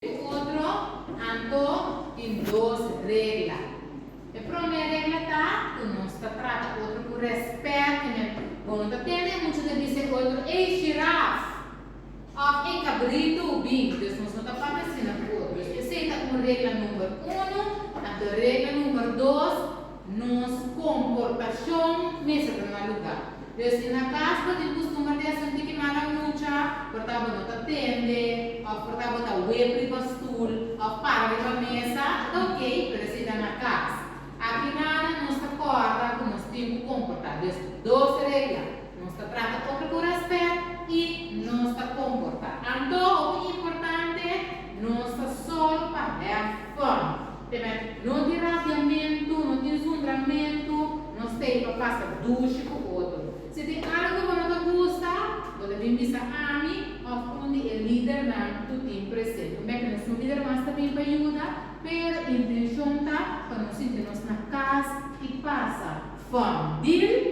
Outro, então, tem duas regras. A primeira regra está, que nós trata outro com respeito, né? Quando está tendo, muitos dizem outro, ei, girafa, ou ei, cabrito, o bico. Então, nós não está parecendo com outro. Essa é como regra número 1, a regra número 2, nossa comportação, mesmo no lugar. Então, na casa, de costuma ter assim, que mara mucha, portava não está tende, ou portava está web para stool, ou para para mesa, está ok, precisa na casa. Aqui nada, nós está corda, nós temos que comportar. Então, duas regras, nós está trata outra com respeito e nós está comportar. Então, o importante, nós está só para ter fome. Não tem radiamento, não tem zundramento, nós temos para passar duche com o outro. Se tem algo que não te gusta, você vem visitar a mim, ou onde é líder não tem presente. O mecanismo líder mas também para ajudar, mas a intenção está para nós sentirmos na casa e passar fome. Deal?